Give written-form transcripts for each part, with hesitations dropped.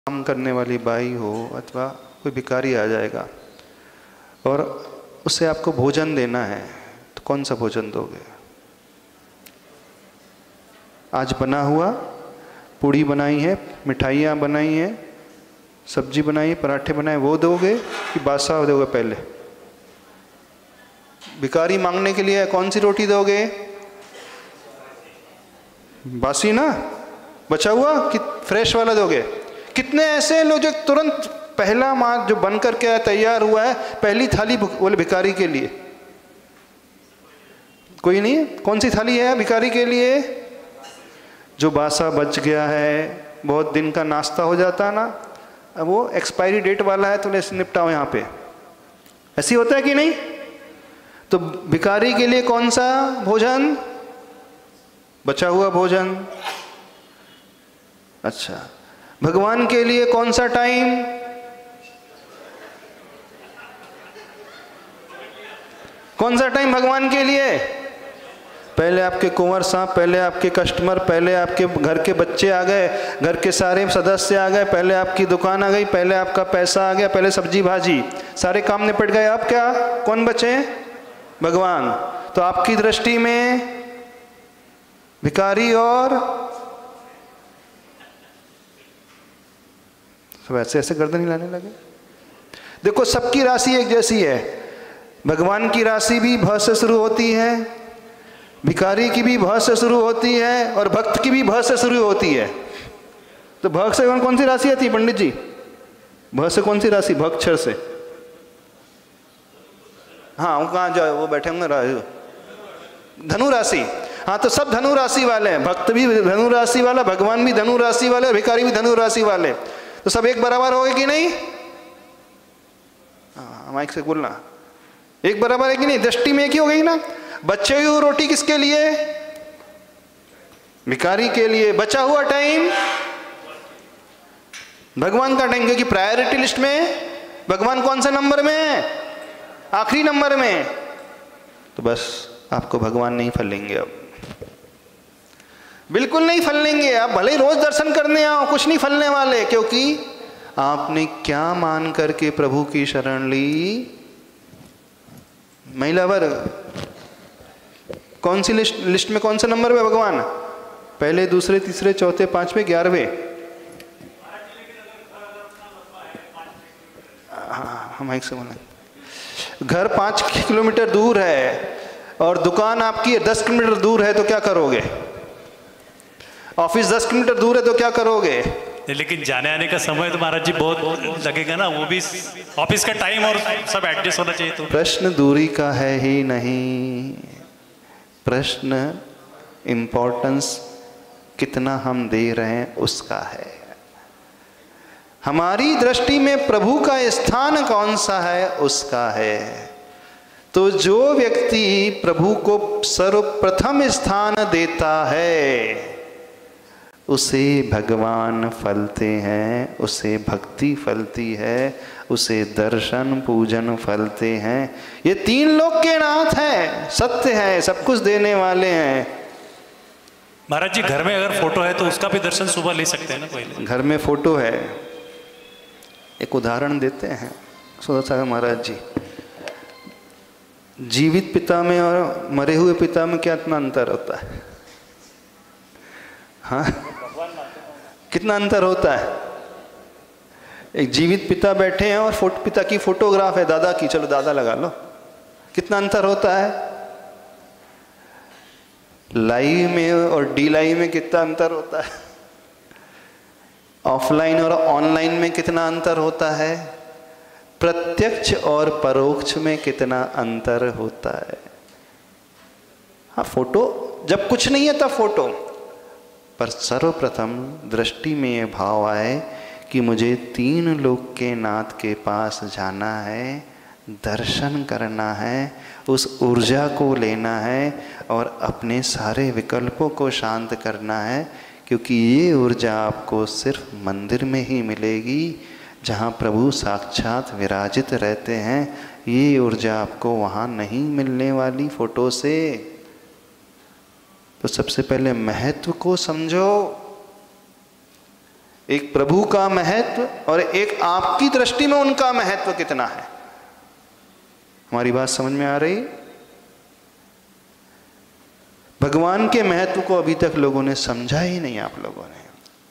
काम करने वाली बाई हो अथवा कोई भिखारी आ जाएगा और उससे आपको भोजन देना है, तो कौन सा भोजन दोगे? आज बना हुआ, पूड़ी बनाई है, मिठाइयाँ बनाई हैं, सब्जी बनाई, पराठे बनाए, वो दोगे कि बासा दोगे? पहले भिखारी मांगने के लिए कौन सी रोटी दोगे? बासी ना, बचा हुआ कि फ्रेश वाला दोगे? कितने ऐसे लोग जो तुरंत पहला माल जो बन करके तैयार हुआ है, पहली थाली बोले भिखारी के लिए? कोई नहीं? कौन सी थाली है भिखारी के लिए? जो बासा बच गया है, बहुत दिन का नाश्ता हो जाता है ना, अब वो एक्सपायरी डेट वाला है तो ले निपटाओ यहाँ पे। ऐसी होता है कि नहीं? तो भिखारी के लिए कौन सा भोजन? बचा हुआ भोजन। अच्छा, भगवान के लिए कौन सा टाइम? कौन सा टाइम भगवान के लिए? पहले आपके कुंवर साहब, पहले आपके कस्टमर, पहले आपके घर के बच्चे आ गए, घर के सारे सदस्य आ गए, पहले आपकी दुकान आ गई, पहले आपका पैसा आ गया, पहले सब्जी भाजी, सारे काम निपट गए। अब क्या, कौन बचे? भगवान। तो आपकी दृष्टि में भिखारी और सब ऐसे ऐसे गर्दन हिलाने लगे। देखो, सबकी राशि एक जैसी है। भगवान की राशि भी भ से शुरू होती है, भिखारी की भी भ से शुरू होती है, और भक्त की भी भ से शुरू होती है। तो भ से कौन सी राशि आती है पंडित जी? भ से कौन सी राशि? भक्षर से। हाँ, वो कहाँ जाए, वो बैठे होंगे, धनु राशि। हाँ, तो सब धनु राशि वाले हैं। भक्त भी धनु राशि वाला, भगवान भी धनु राशि वाले, भिखारी भी धनु राशि वाले। तो सब एक बराबर हो गए कि नहीं? हाँ, माइक से बोलना। एक बराबर है कि नहीं? दृष्टि में एक ही हो गई ना। बचे हुए रोटी किसके लिए? भिखारी के लिए। बचा हुआ टाइम भगवान का टाइम, क्योंकि प्रायोरिटी लिस्ट में भगवान कौन सा नंबर में है? आखिरी नंबर में। तो बस आपको भगवान नहीं फलेंगे, अब बिल्कुल नहीं फलेंगे। आप भले ही रोज दर्शन करने आओ, कुछ नहीं फलने वाले, क्योंकि आपने क्या मान करके प्रभु की शरण ली? महिला वर्ग कौन सी लिस्ट में कौन सा नंबर में भगवान? पहले, दूसरे, तीसरे, चौथे, पांचवें, 11वें? हाँ, हम एक से बोले। घर 5 किलोमीटर दूर है और दुकान आपकी 10 किलोमीटर दूर है, तो क्या करोगे? ऑफिस 10 किलोमीटर दूर है तो क्या करोगे? लेकिन जाने आने का समय तो महाराज जी बहुत लगेगा ना, वो भी ऑफिस का टाइम और सब एडजस्ट होना चाहिए। तो प्रश्न दूरी का है ही नहीं, प्रश्न इम्पोर्टेंस कितना हम दे रहे हैं उसका है। हमारी दृष्टि में प्रभु का स्थान कौन सा है उसका है। तो जो व्यक्ति प्रभु को सर्वप्रथम स्थान देता है उसे भगवान फलते हैं, उसे भक्ति फलती है, उसे दर्शन पूजन फलते हैं। ये 3 लोक के नाथ हैं, सत्य है, सब कुछ देने वाले हैं। महाराज जी, घर में अगर फोटो है तो उसका भी दर्शन सुबह ले सकते हैं ना? पहले घर में फोटो है, एक उदाहरण देते हैं सुधा महाराज जी। जीवित पिता में और मरे हुए पिता में क्या इतना अंतर होता है? हाँ, कितना अंतर होता है? एक जीवित पिता बैठे हैं और पिता की फोटोग्राफ है, दादा की, चलो दादा लगा लो, कितना अंतर होता है? लाइव में और डी लाइव में कितना अंतर होता है? ऑफलाइन और ऑनलाइन में कितना अंतर होता है? प्रत्यक्ष और परोक्ष में कितना अंतर होता है? हाँ, फोटो जब कुछ नहीं है तब फोटो, पर सर्वप्रथम दृष्टि में ये भाव आए कि मुझे 3 लोक के नाथ के पास जाना है, दर्शन करना है, उस ऊर्जा को लेना है और अपने सारे विकल्पों को शांत करना है, क्योंकि ये ऊर्जा आपको सिर्फ मंदिर में ही मिलेगी जहाँ प्रभु साक्षात विराजित रहते हैं। ये ऊर्जा आपको वहाँ नहीं मिलने वाली फोटो से। तो सबसे पहले महत्व को समझो। एक प्रभु का महत्व और एक आपकी दृष्टि में उनका महत्व कितना है। हमारी बात समझ में आ रही? भगवान के महत्व को अभी तक लोगों ने समझा ही नहीं। आप लोगों ने,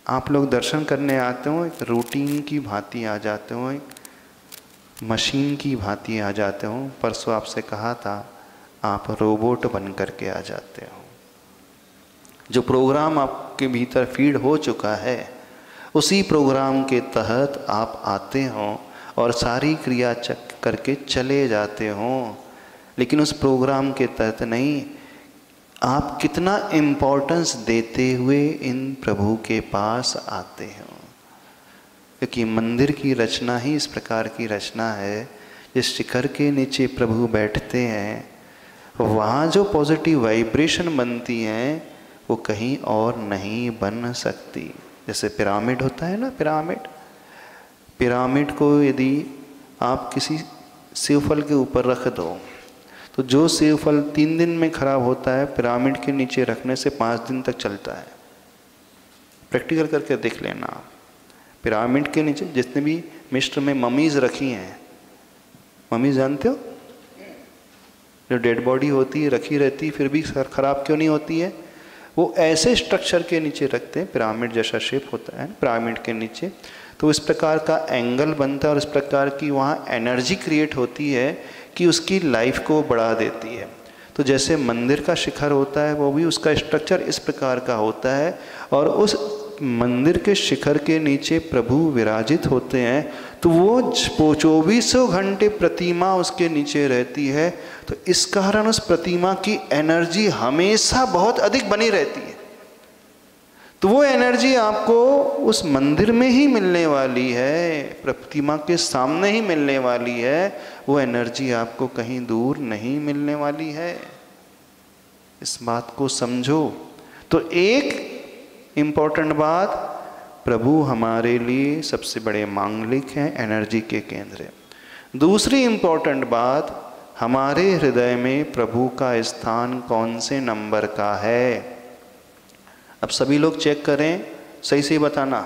आप लोग दर्शन करने आते हो, एक रूटीन की भांति आ जाते हो, एक मशीन की भांति आ जाते हो। परसों आपसे कहा था आप रोबोट बन करके आ जाते हो। जो प्रोग्राम आपके भीतर फीड हो चुका है उसी प्रोग्राम के तहत आप आते हो और सारी क्रिया करके चले जाते हो, लेकिन उस प्रोग्राम के तहत नहीं। आप कितना इम्पोर्टेंस देते हुए इन प्रभु के पास आते हो, क्योंकि मंदिर की रचना ही इस प्रकार की रचना है। जिस शिखर के नीचे प्रभु बैठते हैं वहाँ जो पॉजिटिव वाइब्रेशन बनती हैं वो कहीं और नहीं बन सकती। जैसे पिरामिड होता है ना, पिरामिड को यदि आप किसी सेब फल के ऊपर रख दो तो जो सेब फल 3 दिन में खराब होता है पिरामिड के नीचे रखने से 5 दिन तक चलता है। प्रैक्टिकल करके देख लेना। पिरामिड के नीचे जितने भी मिस्र में ममीज रखी हैं, ममीज जानते हो, जो डेड बॉडी होती है रखी रहती फिर भी खराब क्यों नहीं होती है? वो ऐसे स्ट्रक्चर के नीचे रखते हैं, पिरामिड जैसा शेप होता है पिरामिड के नीचे, तो इस प्रकार का एंगल बनता है और इस प्रकार की वहाँ एनर्जी क्रिएट होती है कि उसकी लाइफ को बढ़ा देती है। तो जैसे मंदिर का शिखर होता है वो भी उसका स्ट्रक्चर इस प्रकार का होता है और उस मंदिर के शिखर के नीचे प्रभु विराजित होते हैं, तो वो 24 घंटे प्रतिमा उसके नीचे रहती है। तो इस कारण उस प्रतिमा की एनर्जी हमेशा बहुत अधिक बनी रहती है। तो वो एनर्जी आपको उस मंदिर में ही मिलने वाली है, प्रतिमा के सामने ही मिलने वाली है। वो एनर्जी आपको कहीं दूर नहीं मिलने वाली है। इस बात को समझो। तो एक इम्पोर्टेंट बात, प्रभु हमारे लिए सबसे बड़े मांगलिक हैं, एनर्जी के केंद्र है। दूसरी इम्पोर्टेंट बात, हमारे हृदय में प्रभु का स्थान कौन से नंबर का है? अब सभी लोग चेक करें, सही से बताना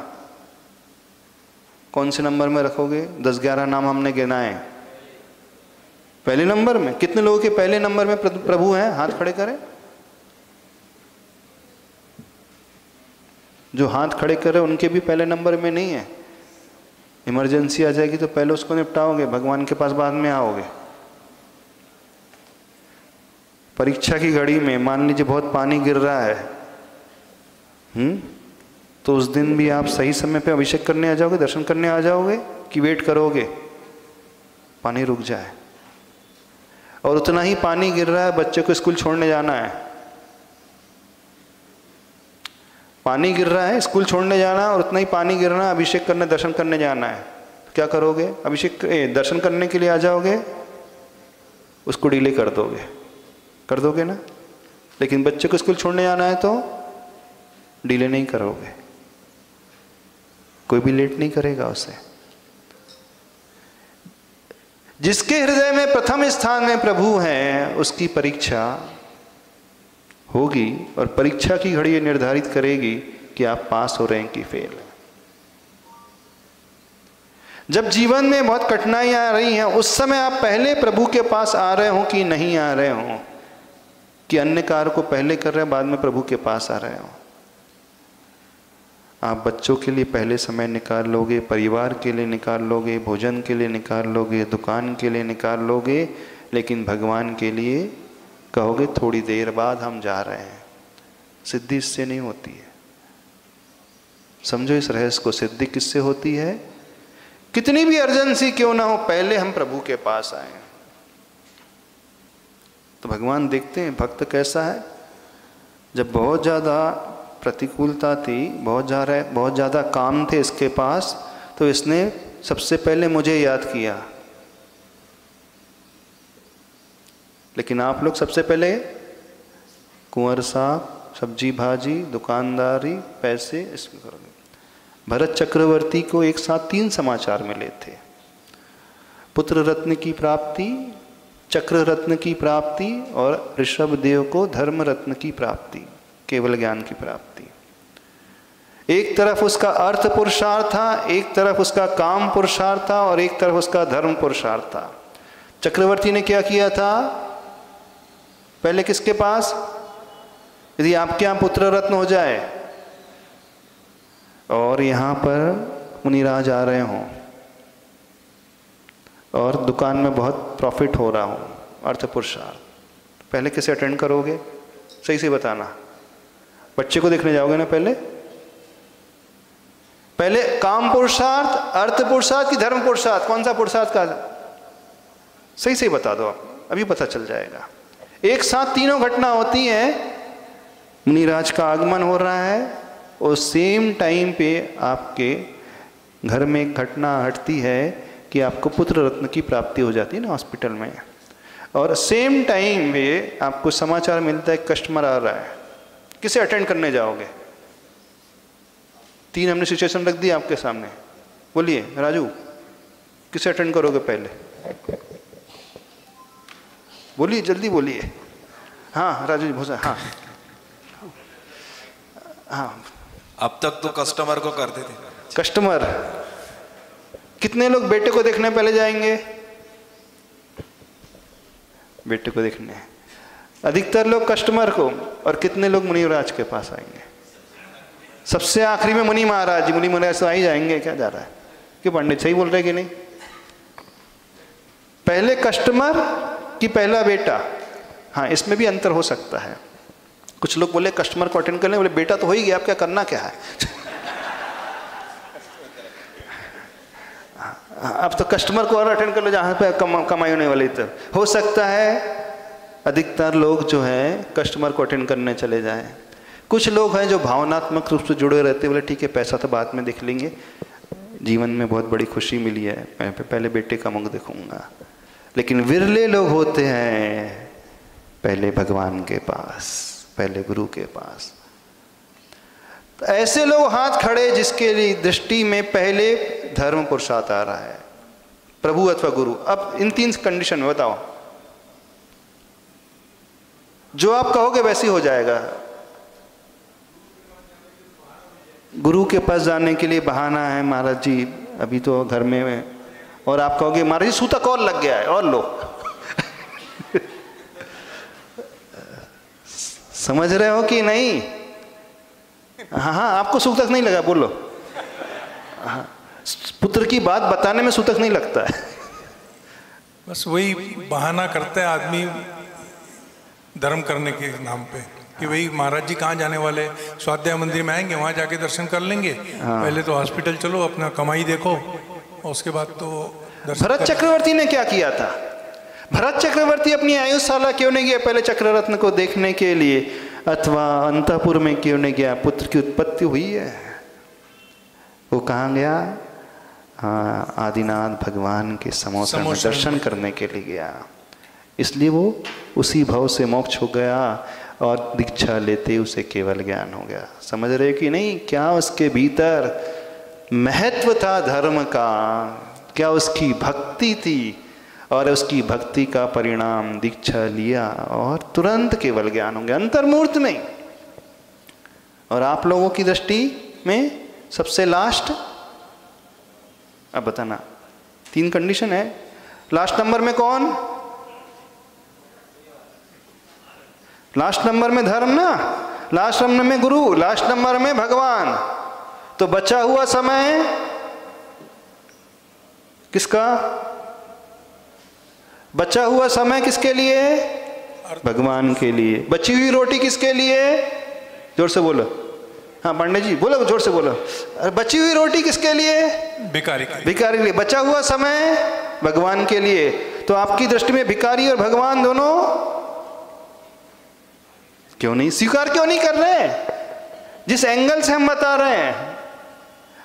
कौन से नंबर में रखोगे? 10-11 नाम हमने गिनाए। पहले नंबर में? कितने लोगों के पहले नंबर में प्रभु हैं? हाथ खड़े करें। जो हाथ खड़े कर रहे उनके भी पहले नंबर में नहीं है। इमरजेंसी आ जाएगी तो पहले उसको निपटाओगे, भगवान के पास बाद में आओगे। परीक्षा की घड़ी में मान लीजिए बहुत पानी गिर रहा है, तो उस दिन भी आप सही समय पे अभिषेक करने आ जाओगे, दर्शन करने आ जाओगे कि वेट करोगे पानी रुक जाए? और उतना ही पानी गिर रहा है, बच्चे को स्कूल छोड़ने जाना है, पानी गिर रहा है, स्कूल छोड़ने जाना है और उतना ही पानी गिरना है, अभिषेक करने दर्शन करने जाना है, तो क्या करोगे? दर्शन करने के लिए आ जाओगे, उसको डिले कर दोगे ना। लेकिन बच्चे को स्कूल छोड़ने जाना है तो डिले नहीं करोगे, कोई भी लेट नहीं करेगा उसे। जिसके हृदय में प्रथम स्थान में प्रभु हैं उसकी परीक्षा होगी और परीक्षा की घड़ी ये निर्धारित करेगी कि आप पास हो रहे हैं कि फेल हैं। जब जीवन में बहुत कठिनाइयां आ रही हैं उस समय आप पहले प्रभु के पास आ रहे हो कि नहीं आ रहे हो, कि अन्य कार्य को पहले कर रहे हैं बाद में प्रभु के पास आ रहे हो। आप बच्चों के लिए पहले समय निकाल लोगे, परिवार के लिए निकाल लोगे, भोजन के लिए निकाल लोगे, दुकान के लिए निकाल लोगे, लेकिन भगवान के लिए कहोगे थोड़ी देर बाद हम जा रहे हैं। सिद्धि इससे नहीं होती है। समझो इस रहस्य को, सिद्धि किससे होती है? कितनी भी अर्जेंसी क्यों ना हो, पहले हम प्रभु के पास आए। तो भगवान देखते हैं भक्त कैसा है। जब बहुत ज़्यादा प्रतिकूलता थी, बहुत ज़्यादा काम थे इसके पास, तो इसने सबसे पहले मुझे याद किया। लेकिन आप लोग सबसे पहले कुंवर साहब, सब्जी भाजी, दुकानदारी, पैसे, इसमें करोगे। भरत चक्रवर्ती को एक साथ 3 समाचार मिले थे, पुत्र रत्न की प्राप्ति, चक्र रत्न की प्राप्ति और ऋषभ देव को धर्म रत्न की प्राप्ति, केवल ज्ञान की प्राप्ति। एक तरफ उसका अर्थ पुरुषार्थ था, एक तरफ उसका काम पुरुषार्थ था, और एक तरफ उसका धर्म पुरुषार्थ था। चक्रवर्ती ने क्या किया था? पहले किसके पास, यदि आपके यहाँ पुत्र रत्न हो जाए और यहाँ पर मुनिराज आ रहे हों और दुकान में बहुत प्रॉफिट हो रहा हो, अर्थ पुरुषार्थ, पहले किसे अटेंड करोगे? सही से बताना। बच्चे को देखने जाओगे ना पहले? पहले काम पुरुषार्थ, अर्थ पुरुषार्थ कि धर्म पुरुषार्थ? कौन सा पुरुषार्थ का? सही से बता दो, आप अभी पता चल जाएगा। एक साथ तीनों घटना होती है। मुनिराज का आगमन हो रहा है और सेम टाइम पे आपके घर में एक घटना घटती है कि आपको पुत्र रत्न की प्राप्ति हो जाती है ना हॉस्पिटल में, और सेम टाइम पे आपको समाचार मिलता है कस्टमर आ रहा है। किसे अटेंड करने जाओगे? तीन हमने सिचुएशन रख दी आपके सामने, बोलिए राजू, किसे अटेंड करोगे पहले? बोलिए, जल्दी बोलिए। हाँ राजू जी, भोसा, हाँ हाँ। अब तक तो कस्टमर को करते थे। कस्टमर, कितने लोग बेटे को देखने पहले जाएंगे? बेटे को देखने अधिकतर लोग कस्टमर को, और कितने लोग मुनिराज के पास आएंगे? सबसे आखिरी में मुनि महाराज जी। मुनि महाराज तो आ ही जाएंगे, क्या जा रहा है कि पंडित सही बोल रहे कि नहीं? पहले कस्टमर कि पहला बेटा? हाँ, इसमें भी अंतर हो सकता है। कुछ लोग बोले कस्टमर को अटेंड करने, बोले बेटा तो हो ही गया, अब क्या करना क्या है? अब तो कस्टमर को और अटेंड कर लो जहाँ पे कमाई होने वाली। तो हो सकता है अधिकतर लोग जो है कस्टमर को अटेंड करने चले जाएं। कुछ लोग हैं जो भावनात्मक रूप से जुड़े रहते हैं, बोले ठीक है पैसा तो बाद में देख लेंगे, जीवन में बहुत बड़ी खुशी मिली है, मैं पहले बेटे का मुख देखूंगा। लेकिन विरले लोग होते हैं पहले भगवान के पास, पहले गुरु के पास। तो ऐसे लोग हाथ खड़े जिसके लिए दृष्टि में पहले धर्म पुरुषार्थ आ रहा है, प्रभु अथवा गुरु। अब इन तीन कंडीशन में बताओ, जो आप कहोगे वैसे ही हो जाएगा। गुरु के पास जाने के लिए बहाना है, महाराज जी अभी तो घर में है, और आप कहोगे महाराज जी सूतक और लग गया है, और लो। समझ रहे हो कि नहीं? हाँ हाँ, आपको सूतक नहीं लगा, बोलो। हाँ, पुत्र की बात बताने में सूतक नहीं लगता है। बस वही बहाना करता है आदमी धर्म करने के नाम पे कि भाई महाराज जी कहाँ जाने वाले, स्वाध्याय मंदिर में आएंगे, वहाँ जाके दर्शन कर लेंगे। हाँ। पहले तो हॉस्पिटल चलो, अपना कमाई देखो, और उसके बाद तो भरत चक्रवर्ती ने क्या किया था? भरत चक्रवर्ती अपनी आयुशाला क्यों नहीं गया पहले चक्ररत्न को देखने के लिए, अथवा अंतपुर में क्यों नहीं गया? पुत्र की उत्पत्ति हुई है, वो कहाँ गया? हाँ, आदिनाथ भगवान के समोसा में दर्शन करने के लिए गया। इसलिए वो उसी भाव से मोक्ष हो गया, और दीक्षा लेते उसे केवल ज्ञान हो गया। समझ रहे कि नहीं? क्या उसके भीतर महत्व था धर्म का, क्या उसकी भक्ति थी, और उसकी भक्ति का परिणाम दीक्षा लिया और तुरंत केवल ज्ञान हो गया, अंतर्मूर्त नहीं। और आप लोगों की दृष्टि में सबसे लास्ट, अब बताना, तीन कंडीशन है, लास्ट नंबर में कौन? लास्ट नंबर में धर्म ना, लास्ट नंबर में गुरु, लास्ट नंबर में भगवान। तो बचा हुआ समय किसका? बचा हुआ समय किसके लिए? भगवान के लिए। बची हुई रोटी किसके लिए? जोर से बोलो। हाँ पंडित जी बोलो, जोर से बोलो। बची हुई रोटी किसके लिए? भिखारी के लिए। बचा हुआ समय भगवान के लिए। तो आपकी दृष्टि में भिखारी और भगवान दोनों क्यों नहीं स्वीकार, क्यों नहीं कर रहे? जिस एंगल से हम बता रहे हैं,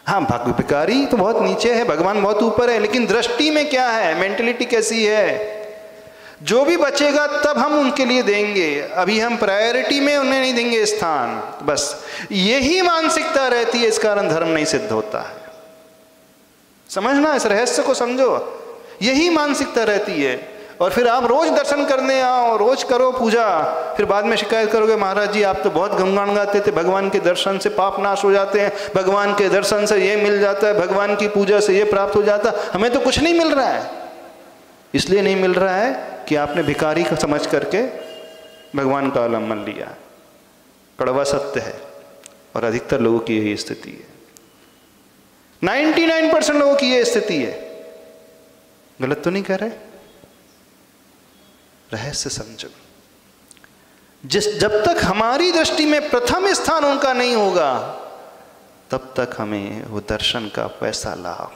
हाँ भिखारी तो बहुत नीचे है, भगवान बहुत ऊपर है, लेकिन दृष्टि में क्या है, मेंटलिटी कैसी है? जो भी बचेगा तब हम उनके लिए देंगे, अभी हम प्रायोरिटी में उन्हें नहीं देंगे स्थान। बस यही मानसिकता रहती है, इस कारण धर्म नहीं सिद्ध होता है। समझना, इस रहस्य को समझो, यही मानसिकता रहती है। और फिर आप रोज दर्शन करने आओ, रोज करो पूजा, फिर बाद में शिकायत करोगे महाराज जी आप तो बहुत गुणगान गाते थे, भगवान के दर्शन से पाप नाश हो जाते हैं, भगवान के दर्शन से ये मिल जाता है, भगवान की पूजा से ये प्राप्त हो जाता है। हमें तो कुछ नहीं मिल रहा है। इसलिए नहीं मिल रहा है कि आपने भिखारी को समझ करके भगवान का अवलंबन लिया। कड़वा सत्य है और अधिकतर लोगों की यही स्थिति है। 99% लोगों की यह स्थिति है। गलत तो नहीं कह रहे? रहस्य समझो। जब तक हमारी दृष्टि में प्रथम स्थान उनका नहीं होगा तब तक हमें वो दर्शन का वैसा लाभ,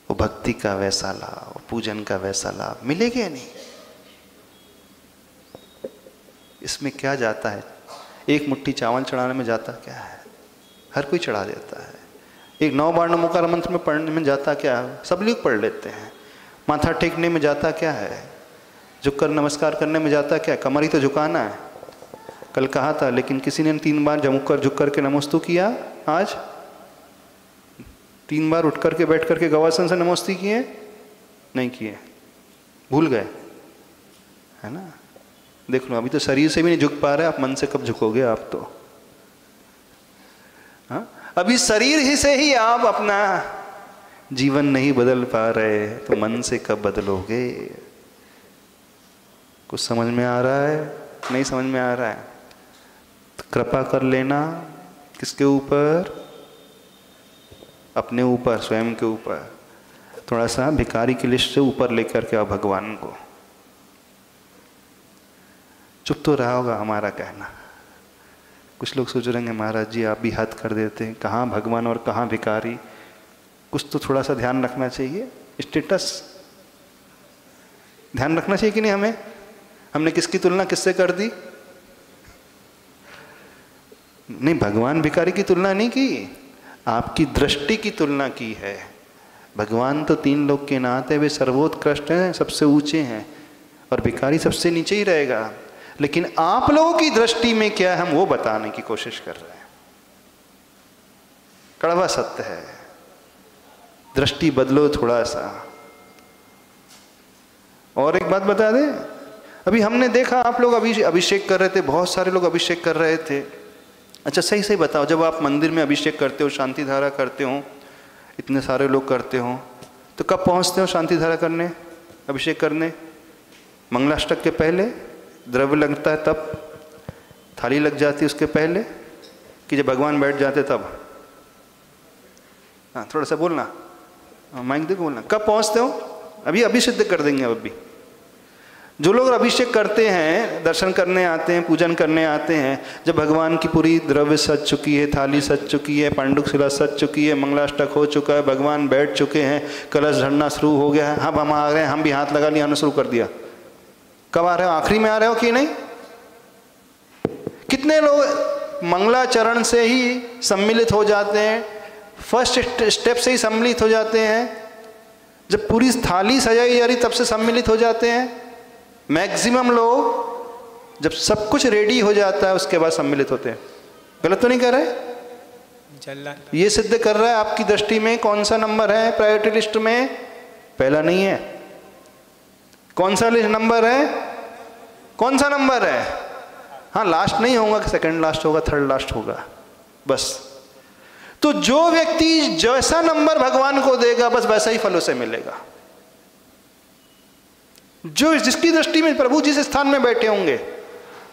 वो भक्ति का वैसा लाभ, वो पूजन का वैसा लाभ मिलेगा या नहीं। इसमें क्या जाता है? एक मुट्ठी चावल चढ़ाने में जाता क्या है? हर कोई चढ़ा देता है। एक 9 बार नमोकार मंत्र में पढ़ने में जाता क्या है? सब लोग पढ़ लेते हैं। माथा टेकने में जाता क्या है? झुककर नमस्कार करने में जाता क्या? कमर ही तो झुकाना है। कल कहा था, लेकिन किसी ने 3 बार झुक कर के नमस्तु किया। आज 3 बार उठ करके बैठ करके गवासन से नमस्ती किए? नहीं किए, भूल गए, है ना। देख लो, अभी तो शरीर से भी नहीं झुक पा रहे, आप मन से कब झुकोगे आप तो? हाँ, अभी शरीर ही से ही आप अपना जीवन नहीं बदल पा रहे तो मन से कब बदलोगे? कुछ समझ में आ रहा है? नहीं समझ में आ रहा है तो कृपा कर लेना। किसके ऊपर? अपने ऊपर, स्वयं के ऊपर। थोड़ा सा भिखारी की लिस्ट से ऊपर लेकर के आओ भगवान को। चुप तो रहा होगा हमारा कहना। कुछ लोग सोच रहे हैं महाराज जी आप भी हद कर देते हैं, कहाँ भगवान और कहाँ भिखारी। कुछ तो थोड़ा सा ध्यान रखना चाहिए। स्टेटस ध्यान रखना चाहिए कि नहीं हमें? हमने किसकी तुलना किससे कर दी? नहीं, भगवान भिखारी की तुलना नहीं की, आपकी दृष्टि की तुलना की है। भगवान तो 3 लोक के नाथ है, वे सर्वोत्कृष्ट हैं, सबसे ऊंचे हैं, और भिखारी सबसे नीचे ही रहेगा। लेकिन आप लोगों की दृष्टि में क्या है हम वो बताने की कोशिश कर रहे हैं। कड़वा सत्य है। दृष्टि बदलो थोड़ा सा। और एक बात बता दें, अभी हमने देखा आप लोग अभिषेक कर रहे थे, बहुत सारे लोग अभिषेक कर रहे थे। अच्छा सही सही बताओ, जब आप मंदिर में अभिषेक करते हो, शांति धारा करते हो, इतने सारे लोग करते हो, तो कब पहुंचते हो शांति धारा करने, अभिषेक करने? मंगलाष्टक के पहले द्रव्य लगता है तब? थाली लग जाती है उसके पहले? कि जब भगवान बैठ जाते तब? हाँ थोड़ा सा बोलना, माइक देखो, बोलना। कब पहुंचते हो? अभी सिद्ध कर देंगे। अभी जो लोग अभिषेक करते हैं, दर्शन करने आते हैं, पूजन करने आते हैं, जब भगवान की पूरी द्रव्य सज चुकी है, थाली सज चुकी है, पांडुक शिला सज चुकी है, मंगलाष्टक हो चुका है, भगवान बैठ चुके हैं, कलश ढलना शुरू हो गया है, अब हम आ रहे हैं, हम भी हाथ लगा लिया, शुरू कर दिया। कब आ रहे हो? आखिरी में आ रहे हो कि नहीं? कितने लोग मंगलाचरण से ही सम्मिलित हो जाते हैं, फर्स्ट स्टेप से ही सम्मिलित हो जाते हैं, जब पूरी थाली सजाई जा रही तब से सम्मिलित हो जाते हैं। मैक्सिमम लोग जब सब कुछ रेडी हो जाता है उसके बाद सम्मिलित होते हैं। गलत तो नहीं कर रहे? ये सिद्ध कर रहा है आपकी दृष्टि में कौन सा नंबर है प्रायोरिटी लिस्ट में? पहला नहीं है। कौन सा नंबर है? कौन सा नंबर है? हाँ लास्ट नहीं होगा, सेकंड लास्ट होगा, थर्ड लास्ट होगा, बस। तो जो व्यक्ति जैसा नंबर भगवान को देगा बस वैसा ही फल उसे मिलेगा। जो जिसकी दृष्टि में प्रभु जिस स्थान में बैठे होंगे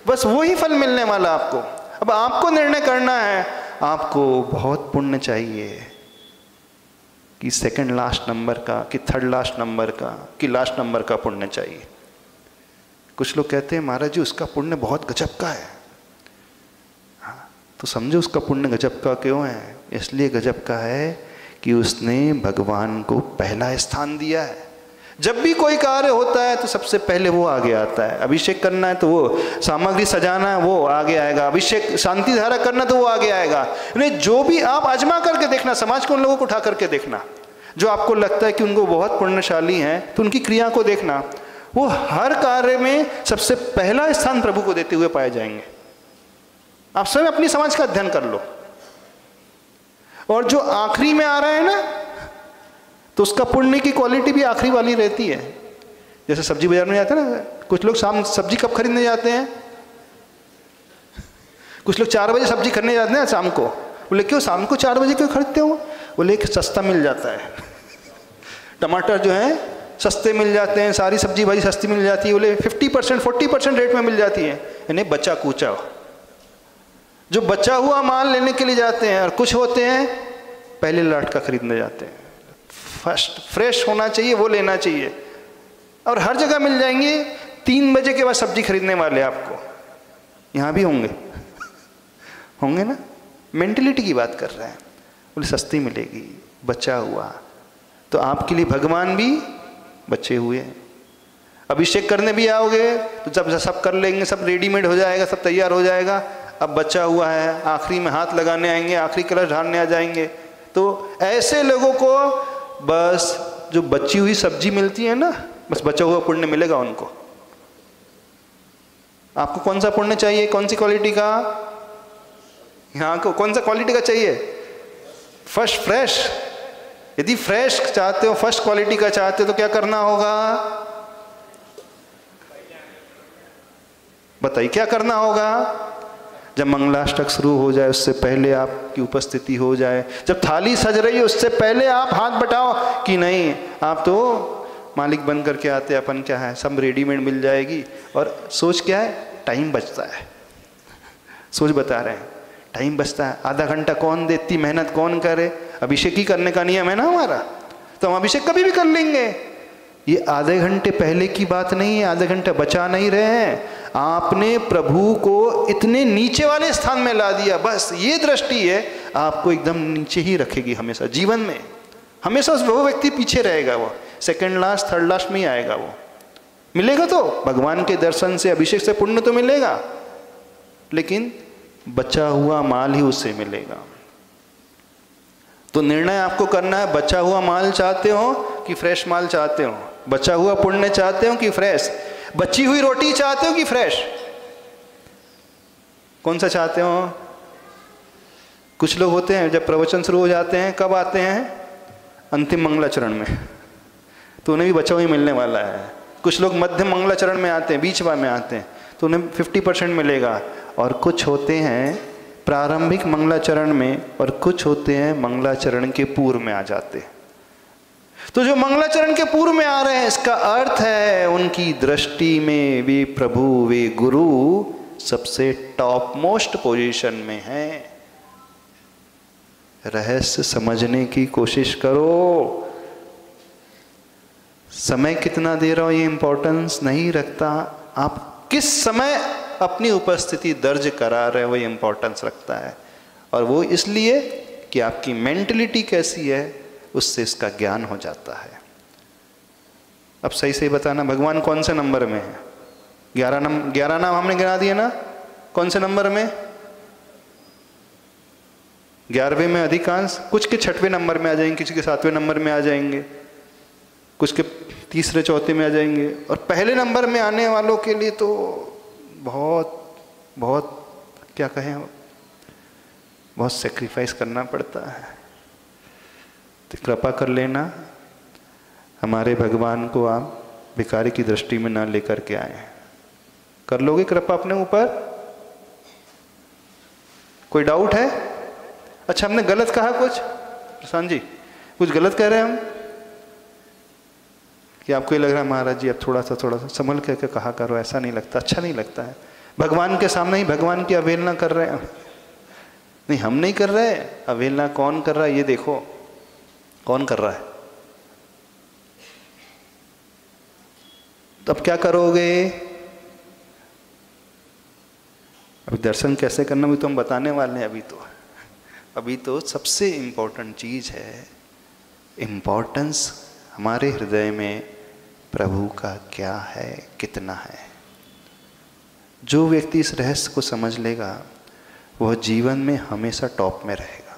बस वही फल मिलने वाला आपको। अब आपको निर्णय करना है, आपको बहुत पुण्य चाहिए कि सेकंड लास्ट नंबर का, कि थर्ड लास्ट नंबर का, कि लास्ट नंबर का पुण्य चाहिए। कुछ लोग कहते हैं महाराज जी उसका पुण्य बहुत गजब का है। हाँ, तो समझो उसका पुण्य गजब का क्यों है? इसलिए गजब का है कि उसने भगवान को पहला स्थान दिया है। जब भी कोई कार्य होता है तो सबसे पहले वो आगे आता है। अभिषेक करना है तो वो, सामग्री सजाना है वो आगे आएगा, अभिषेक शांति धारा करना तो वो आगे आएगा। नहीं, जो भी आप आजमा करके देखना, समाज के उन लोगों को उठा करके देखना जो आपको लगता है कि उनको बहुत पुण्यशाली हैं, तो उनकी क्रिया को देखना, वो हर कार्य में सबसे पहला स्थान प्रभु को देते हुए पाए जाएंगे। आप स्वयं अपनी समाज का अध्ययन कर लो। और जो आखिरी में आ रहा है ना, तो उसका पुण्य की क्वालिटी भी आखिरी वाली रहती है। जैसे सब्जी बाजार में जाते हैं ना, कुछ लोग शाम सब्जी कब खरीदने जाते हैं? कुछ लोग 4 बजे सब्जी खरीदने जाते हैं शाम को। बोले क्यों शाम को 4 बजे क्यों खरीदते हो? बोले कि सस्ता मिल जाता है, टमाटर जो है सस्ते मिल जाते हैं, सारी सब्जी भाजी सस्ती मिल जाती है। बोले 50% 40% रेट में मिल जाती है। यानी बचा कूचा, जो बचा हुआ माल लेने के लिए जाते हैं। और कुछ होते हैं पहले लाट का खरीदने जाते हैं, फर्स्ट फ्रेश होना चाहिए वो लेना चाहिए। और हर जगह मिल जाएंगे। 3 बजे के बाद सब्जी खरीदने वाले आपको यहाँ भी होंगे होंगे ना। मेंटलिटी की बात कर रहे हैं। बोले सस्ती मिलेगी, बचा हुआ। तो आपके लिए भगवान भी बचे हुए हैं। अभिषेक करने भी आओगे तो जब सब कर लेंगे, सब रेडीमेड हो जाएगा, सब तैयार हो जाएगा। अब बचा हुआ है, आखिरी में हाथ लगाने आएंगे, आखिरी कलश ढालने आ जाएंगे। तो ऐसे लोगों को बस जो बची हुई सब्जी मिलती है ना, बस बचा हुआ पुण्य मिलेगा उनको। आपको कौन सा पुण्य चाहिए, कौन सी क्वालिटी का? यहाँ को कौन सा क्वालिटी का चाहिए? First fresh. यदि फ्रेश चाहते हो, फर्स्ट क्वालिटी का चाहते हो तो क्या करना होगा? बताइए क्या करना होगा? जब मंगलाष्टक शुरू हो जाए उससे पहले आपकी उपस्थिति हो जाए, जब थाली सज रही है उससे पहले आप हाथ बटाओ कि नहीं आप तो मालिक बन करके आते, अपन क्या है सब रेडीमेड मिल जाएगी। और सोच क्या है? टाइम बचता है। सोच बता रहे हैं, टाइम बचता है। आधा घंटा कौन दे, इतनी मेहनत कौन करे? अभिषेक ही करने का नियम है ना हमारा, तो हम अभिषेक कभी भी कर लेंगे। ये आधे घंटे पहले की बात नहीं है, आधे घंटे बचा नहीं रहे हैं। आपने प्रभु को इतने नीचे वाले स्थान में ला दिया। बस ये दृष्टि है, आपको एकदम नीचे ही रखेगी हमेशा जीवन में। हमेशा वो व्यक्ति पीछे रहेगा, वो सेकंड लास्ट थर्ड लास्ट में ही आएगा। वो मिलेगा तो भगवान के दर्शन से, अभिषेक से पुण्य तो मिलेगा, लेकिन बचा हुआ माल ही उससे मिलेगा। तो निर्णय आपको करना है, बचा हुआ माल चाहते हो कि फ्रेश माल चाहते हो? बचा हुआ पुण्य चाहते हो कि फ्रेश? बची हुई रोटी चाहते हो कि फ्रेश? कौन सा चाहते हो? कुछ लोग होते हैं जब प्रवचन शुरू हो जाते हैं, कब आते हैं? अंतिम मंगलाचरण में, तो उन्हें भी बचा हुआ मिलने वाला है। कुछ लोग मध्यम मंगलाचरण में आते हैं, बीच में आते हैं, तो उन्हें 50% मिलेगा। और कुछ होते हैं प्रारंभिक मंगलाचरण में, और कुछ होते हैं मंगलाचरण के पूर्व में आ जाते हैं। तो जो मंगलाचरण के पूर्व में आ रहे हैं, इसका अर्थ है उनकी दृष्टि में वे प्रभु, वे गुरु सबसे टॉप मोस्ट पोजीशन में हैं। रहस्य समझने की कोशिश करो। समय कितना दे रहा हो ये इंपॉर्टेंस नहीं रखता, आप किस समय अपनी उपस्थिति दर्ज करा रहे हो ये इंपॉर्टेंस रखता है। और वो इसलिए कि आपकी मेंटलिटी कैसी है, उससे इसका ज्ञान हो जाता है। अब सही से बताना, भगवान कौन से नंबर में है? 11 नाम हमने गिना दिए ना। कौन से नंबर में? 11वें में अधिकांश। कुछ के 6वें नंबर में आ जाएंगे, किसी के 7वें नंबर में आ जाएंगे, कुछ के 3रे 4थे में आ जाएंगे। और पहले नंबर में आने वालों के लिए तो बहुत बहुत क्या कहें, बहुत सेक्रीफाइस करना पड़ता है। तो कृपा कर लेना, हमारे भगवान को आप भिखारी की दृष्टि में ना लेकर के आए। कर लोगे कृपा अपने ऊपर? कोई डाउट है? अच्छा, हमने गलत कहा कुछ? प्रशांत जी कुछ गलत कह रहे हैं हम कि आपको ये लग रहा है महाराज जी अब थोड़ा सा संभल करके कहा करो? ऐसा नहीं लगता, अच्छा नहीं लगता है। भगवान के सामने ही भगवान की अवहेलना कर रहे हैं। नहीं, हम नहीं कर रहे। अवहेलना कौन कर रहा है ये देखो, कौन कर रहा है। तो अब क्या करोगे? अभी दर्शन कैसे करना भी तो हम बताने वाले हैं। अभी तो सबसे इम्पोर्टेंट चीज है, इम्पोर्टेंस हमारे हृदय में प्रभु का क्या है, कितना है। जो व्यक्ति इस रहस्य को समझ लेगा वह जीवन में हमेशा टॉप में रहेगा।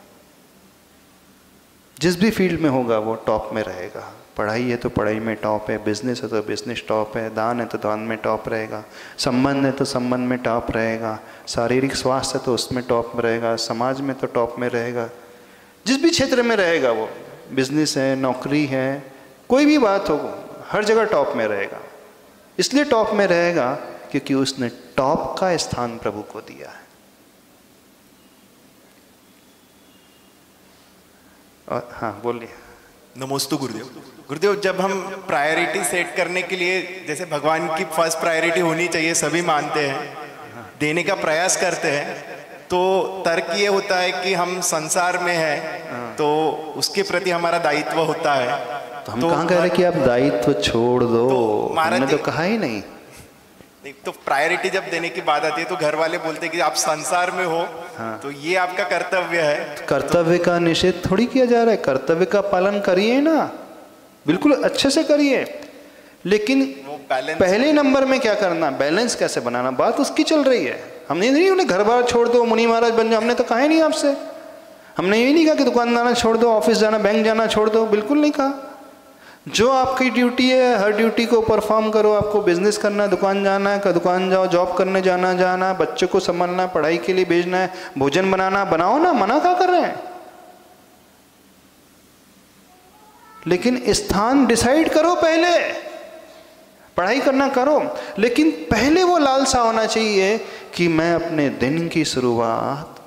जिस भी फील्ड में होगा वो टॉप में रहेगा। पढ़ाई है तो पढ़ाई में टॉप है, बिजनेस है तो बिजनेस टॉप है, दान है तो दान में टॉप रहेगा, संबंध है तो संबंध में टॉप रहेगा, शारीरिक स्वास्थ्य है तो उसमें टॉप में रहेगा, समाज में तो टॉप में रहेगा। जिस भी क्षेत्र में रहेगा वो, बिजनेस है, नौकरी है, कोई भी बात हो, हर जगह टॉप में रहेगा। इसलिए टॉप में रहेगा क्योंकि उसने टॉप का स्थान प्रभु को दिया है। और हाँ बोलिए। नमोस्तु गुरुदेव। गुरुदेव, जब हम प्रायोरिटी सेट करने के लिए, जैसे भगवान की फर्स्ट प्रायोरिटी होनी चाहिए सभी मानते हैं, देने का प्रयास करते हैं, तो तर्क ये होता है कि हम संसार में हैं तो उसके प्रति हमारा दायित्व होता है। तो हम कहाँ कह रहे कि आप दायित्व छोड़ दो, हमने तो कहा ही नहीं। तो प्रायोरिटी जब देने की बात आती है तो घर वाले बोलते हैं कि आप संसार में हो, हाँ। तो ये आपका कर्तव्य है। कर्तव्य का निषेध थोड़ी किया जा रहा है, कर्तव्य का पालन करिए ना, बिल्कुल अच्छे से करिए, लेकिन पहले नंबर में क्या करना, बैलेंस कैसे बनाना, बात उसकी चल रही है। हमने नहीं उन्हें घर बार छोड़ दो, मुनि महाराज बन जाओ, हमने तो कहा ही नहीं आपसे। हमने ये नहीं कहा कि दुकानदार छोड़ दो, ऑफिस जाना, बैंक जाना छोड़ दो, बिल्कुल नहीं कहा। जो आपकी ड्यूटी है हर ड्यूटी को परफॉर्म करो। आपको बिजनेस करना है, दुकान जाना है, दुकान जाओ, जॉब करने जाना, बच्चों को संभालना, पढ़ाई के लिए भेजना है, भोजन बनाना, बनाओ ना, मना क्या कर रहे हैं। लेकिन स्थान डिसाइड करो, पहले पढ़ाई करना करो, लेकिन पहले वो लालसा होना चाहिए कि मैं अपने दिन की शुरुआत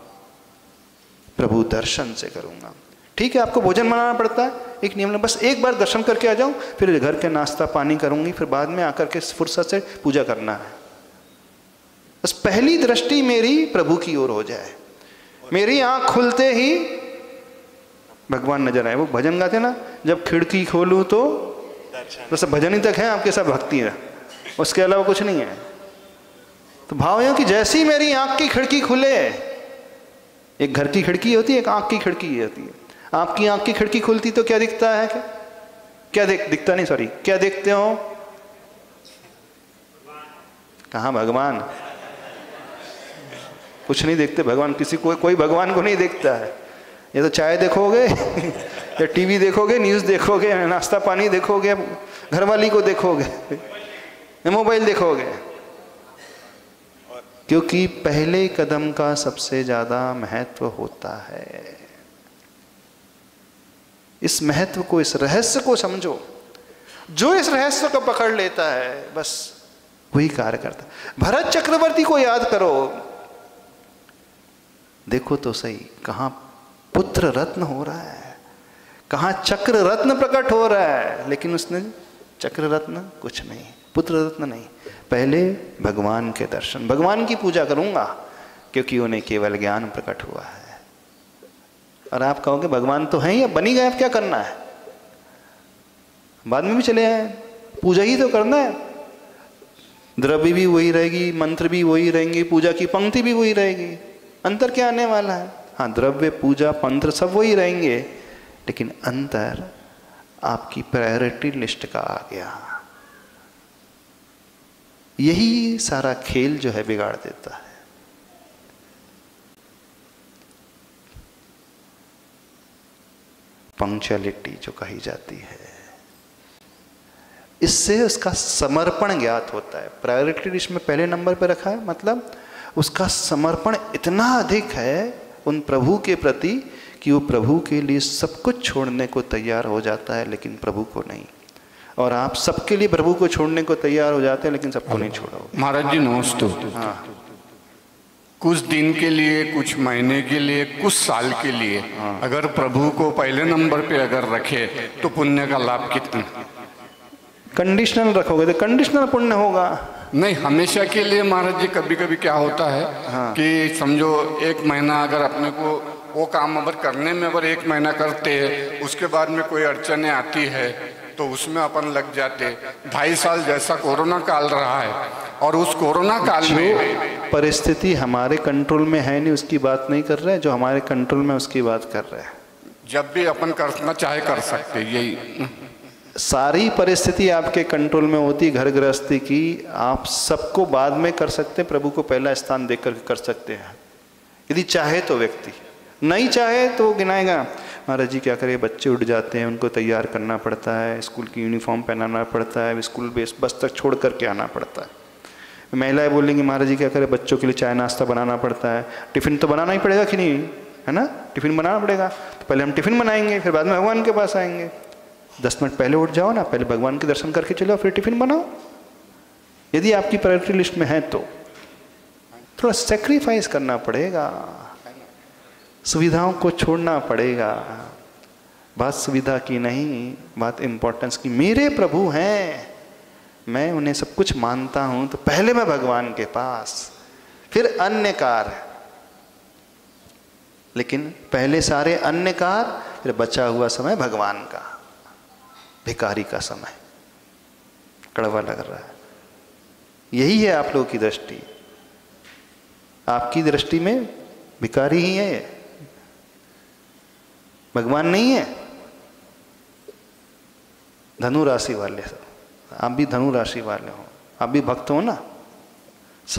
प्रभु दर्शन से करूंगा। ठीक है, आपको भोजन बनाना पड़ता है, एक नियम है, बस एक बार दर्शन करके आ जाऊं, फिर घर के नाश्ता पानी करूंगी, फिर बाद में आकर के फुर्सत से पूजा करना है। बस पहली दृष्टि मेरी प्रभु की ओर हो जाए, मेरी आंख खुलते ही भगवान नजर आए। वो भजन गाते ना, जब खिड़की खोलूं तो बस भजन ही तक है आपके, सब भक्ति है, उसके अलावा कुछ नहीं है। तो भाव है कि जैसी मेरी आंख की खिड़की खुले, एक घर की खिड़की होती है, एक आंख की खिड़की होती है। आपकी आंख की खिड़की खुलती तो क्या दिखता है, क्या दिखता नहीं, सॉरी, क्या देखते हो? कहाँ भगवान? कुछ नहीं देखते भगवान, किसी कोई भगवान को नहीं देखता है। ये तो चाय देखोगे या टीवी देखोगे, न्यूज़ देखोगे, नाश्ता पानी देखोगे, घरवाली को देखोगे, मोबाइल देखोगे, क्योंकि पहले कदम का सबसे ज्यादा महत्व होता है। इस महत्व को, इस रहस्य को समझो। जो इस रहस्य को पकड़ लेता है बस वही कार्य करता है। भरत चक्रवर्ती को याद करो, देखो तो सही, कहाँ पुत्र रत्न हो रहा है, कहाँ चक्र रत्न प्रकट हो रहा है, लेकिन उसने चक्र रत्न कुछ नहीं, पुत्र रत्न नहीं। पहले भगवान के दर्शन, भगवान की पूजा करूंगा क्योंकि उन्हें केवल ज्ञान प्रकट हुआ है। और आप कहोगे भगवान तो हैं ही, अब बनी गए, अब क्या करना है, बाद में भी चले आए, पूजा ही तो करना है। द्रव्य भी वही रहेगी, मंत्र भी वही रहेंगे, पूजा की पंक्ति भी वही रहेगी, अंतर क्या आने वाला है? हाँ, द्रव्य, पूजा, मंत्र सब वही रहेंगे, लेकिन अंतर आपकी प्रायोरिटी लिस्ट का आ गया। यही सारा खेल जो है बिगाड़ देता है। पंक्चुअलिटी जो कही जाती है, इससे उसका समर्पण ज्ञात होता है। प्रायोरिटी लिस्ट में पहले नंबर पर रखा है, मतलब उसका समर्पण इतना अधिक है उन प्रभु के प्रति कि वो प्रभु के लिए सब कुछ छोड़ने को तैयार हो जाता है, लेकिन प्रभु को नहीं। और आप सबके लिए प्रभु को छोड़ने को तैयार हो जाते हैं, लेकिन सबको नहीं छोड़ोगे। महाराज जी नमस्ते। हाँ, कुछ दिन के लिए, कुछ महीने के लिए, कुछ साल के लिए अगर प्रभु को पहले नंबर पे अगर रखे तो पुण्य का लाभ कितना? कंडीशनल रखोगे तो कंडीशनल पुण्य होगा। नहीं, हमेशा के लिए महाराज जी कभी कभी क्या होता है कि समझो एक महीना अगर अपने को वो काम अगर करने में अगर एक महीना करते हैं, उसके बाद में कोई अड़चने आती है तो उसमें अपन लग जाते। 2.5 साल जैसा कोरोना काल रहा है, और उस कोरोना काल में परिस्थिति हमारे कंट्रोल में है नहीं, उसकी बात नहीं कर रहे हैं, जो हमारे कंट्रोल में उसकी बात कर रहे हैं। जब भी अपन करना चाहे कर सकते, यही सारी परिस्थिति आपके कंट्रोल में होती, घर गृहस्थी की, आप सबको बाद में कर सकते, प्रभु को पहला स्थान देख कर कर सकते हैं, यदि चाहे तो। व्यक्ति नहीं चाहे तो गिनाएगा, महाराज जी क्या करें, बच्चे उठ जाते हैं, उनको तैयार करना पड़ता है, स्कूल की यूनिफॉर्म पहनाना पड़ता है, स्कूल बस तक छोड़ करके आना पड़ता है। महिलाएं बोलेंगी महाराज जी क्या करें, बच्चों के लिए चाय नाश्ता बनाना पड़ता है, टिफिन तो बनाना ही पड़ेगा कि नहीं, है ना, टिफिन बनाना पड़ेगा। तो पहले हम टिफिन बनाएंगे, फिर बाद में भगवान के पास आएंगे। 10 मिनट पहले उठ जाओ ना, पहले भगवान के दर्शन करके चलो, फिर टिफिन बनाओ। यदि आपकी प्रायोरिटी लिस्ट में है तो थोड़ा सेक्रीफाइस करना पड़ेगा, सुविधाओं को छोड़ना पड़ेगा। बात सुविधा की नहीं, बात इंपॉर्टेंस की। मेरे प्रभु हैं, मैं उन्हें सब कुछ मानता हूं, तो पहले मैं भगवान के पास, फिर अन्य कार्य। लेकिन पहले सारे अन्य कार्य, फिर बचा हुआ समय भगवान का, भिखारी का समय। कड़वा लग रहा है। यही है आप लोगों की दृष्टि। आपकी दृष्टि में भिखारी ही है, भगवान नहीं है। धनु राशि वाले सब, आप भी धनु राशि वाले हो, आप भी भक्त हो ना।